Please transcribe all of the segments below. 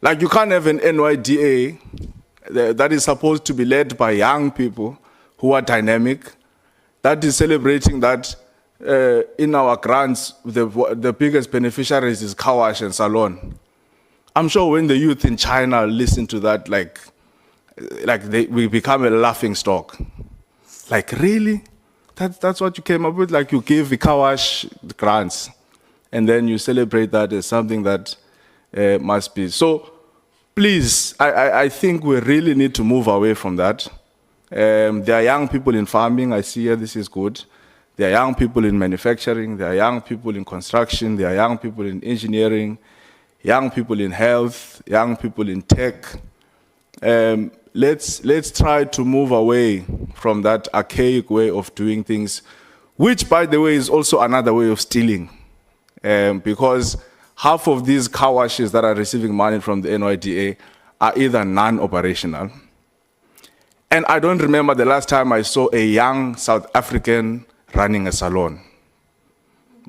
Like, you can't have an NYDA that is supposed to be led by young people who are dynamic, that is celebrating that in our grants, the biggest beneficiaries is car wash and salon. I'm sure when the youth in China listen to that, we become a laughing stock. Like, really? That's what you came up with? Like, you give the car wash grants, and then you celebrate that as something that must be. So, please, I think we really need to move away from that. There are young people in farming, I see here, this is good. There are young people in manufacturing, there are young people in construction, there are young people in engineering, young people in health, young people in tech. Let's try to move away from that archaic way of doing things, which, by the way, is also another way of stealing. Because half of these car washes that are receiving money from the NYDA are either non-operational. And I don't remember the last time I saw a young South African running a salon.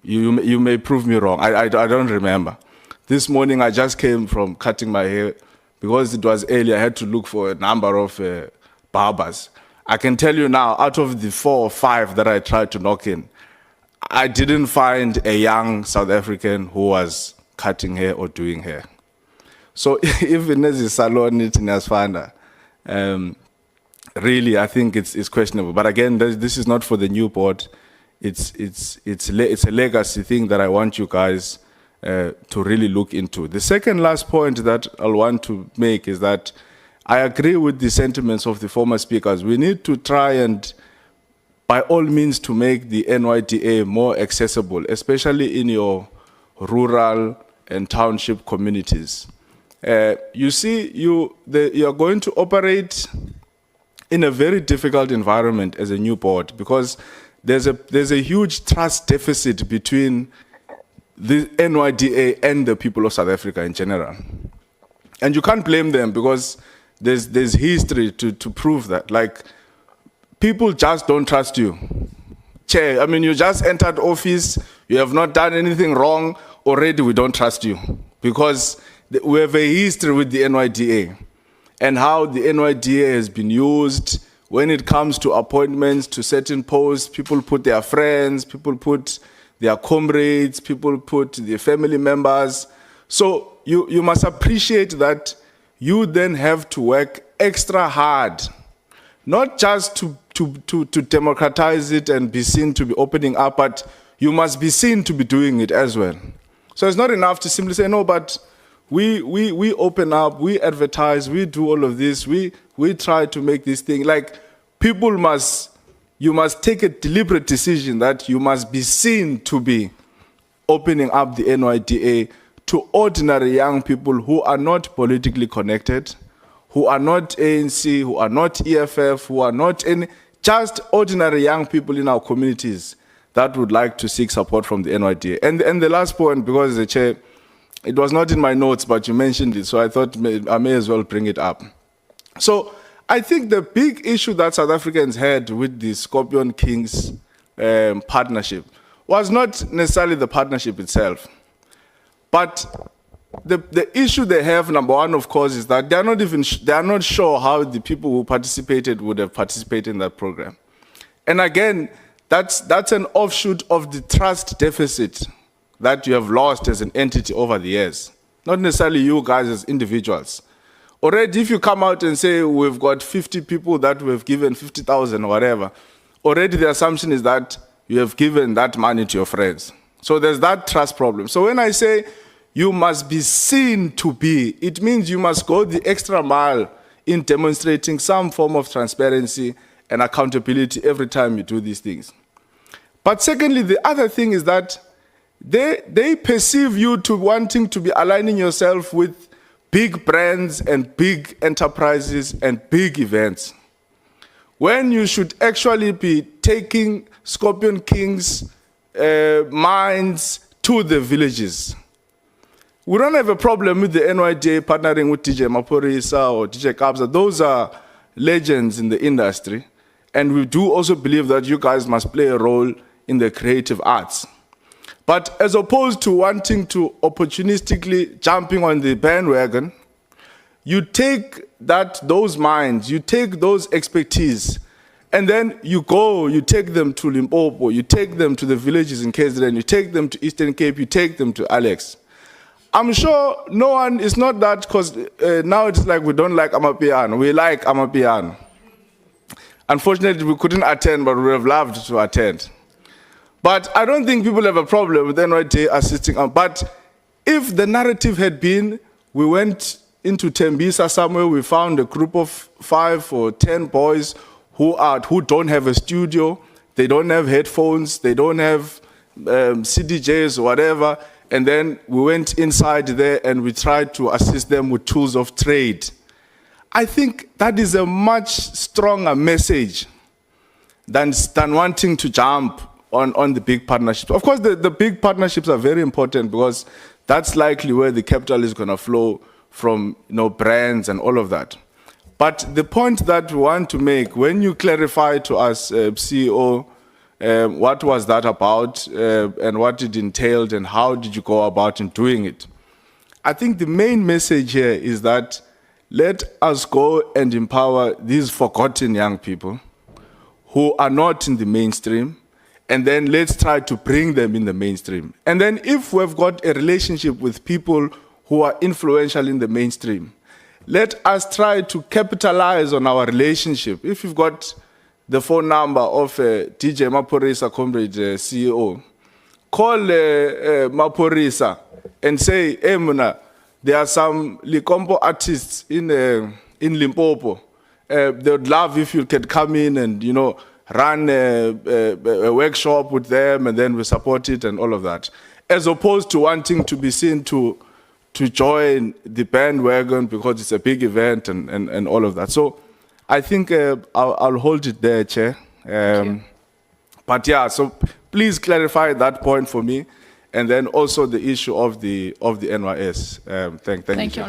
You may prove me wrong. I don't remember. This morning I just came from cutting my hair. Because it was early, I had to look for a number of barbers. I can tell you now, out of the 4 or 5 that I tried to knock in, I didn't find a young South African who was cutting hair or doing hair. So even as a salon in Asfanda, really, I think it's questionable. But again, this is not for the new board. It's a legacy thing that I want you guys to really look into. The second last point that I'll want to make is that I agree with the sentiments of the former speakers. We need to try and, by all means, to make the NYDA more accessible, especially in your rural and township communities. You see, you're going to operate in a very difficult environment as a new board, because there's a huge trust deficit between the NYDA and the people of South Africa in general. And you can't blame them, because there's history to prove that. Like, people just don't trust you. Chair, I mean, you just entered office, you have not done anything wrong, already we don't trust you. Because we have a history with the NYDA and how the NYDA has been used when it comes to appointments to certain posts. People put their friends, people put their comrades, people put their family members. So you must appreciate that you then have to work extra hard, not just to democratize it and be seen to be opening up, but you must be seen to be doing it as well. So it's not enough to simply say, no, but we open up, we advertise, we do all of this, we try to make this thing. Like, you must take a deliberate decision that you must be seen to be opening up the NYDA to ordinary young people who are not politically connected, who are not ANC, who are not EFF, who are not any, just ordinary young people in our communities that would like to seek support from the NYDA. And the last point, because the chair, it was not in my notes, but you mentioned it, so I thought I may as well bring it up. So I think the big issue that South Africans had with the Scorpion Kings partnership was not necessarily the partnership itself, but the issue they have, number one, of course, is that they are not sure how the people who participated would have participated in that program. And again, that's an offshoot of the trust deficit that you have lost as an entity over the years, not necessarily you guys as individuals. Already, if you come out and say, we've got 50 people that we've given 50,000 or whatever, already the assumption is that you have given that money to your friends. So there's that trust problem. So when I say you must be seen to be, it means you must go the extra mile in demonstrating some form of transparency and accountability every time you do these things. But secondly, the other thing is that they perceive you to wanting to be aligning yourself with big brands and big enterprises and big events, when you should actually be taking Scorpion King's minds to the villages. We don't have a problem with the NYDA partnering with DJ Maporisa or DJ Kabza. Those are legends in the industry. And we do also believe that you guys must play a role in the creative arts. But as opposed to wanting to opportunistically jumping on the bandwagon You take those minds, you take those expertise, and then you take them to Limpopo, you take them to the villages in KZN, you take them to Eastern Cape, you take them to Alex. I'm sure no one, it's not that, because now it's like we don't like Amapiano, we like Amapiano. Unfortunately, we couldn't attend, but we would have loved to attend. But I don't think people have a problem with NYDA assisting. But if the narrative had been, we went into Tembisa somewhere, we found a group of 5 or 10 boys who don't have a studio, they don't have headphones, they don't have CDJs or whatever, and then we went inside there and we tried to assist them with tools of trade. I think that is a much stronger message than wanting to jump on the big partnerships. Of course, the big partnerships are very important because that's likely where the capital is going to flow from, brands and all of that. But the point that we want to make, when you clarify to us, CEO, what was that about and what it entailed and how did you go about in doing it? I think the main message here is that let us go and empower these forgotten young people who are not in the mainstream, and then let's try to bring them in the mainstream. And then if we've got a relationship with people who are influential in the mainstream, let us try to capitalize on our relationship. If you've got the phone number of DJ Maporisa, comrade CEO, call Maporisa and say, hey, Muna, there are some Likompo artists in Limpopo. They would love if you could come in and, run a workshop with them, and then we support it and all of that. As opposed to wanting to be seen to join the bandwagon because it's a big event and all of that. So I think I'll hold it there, Chair. But yeah, so please clarify that point for me. And then also the issue of the NYS. Thank you.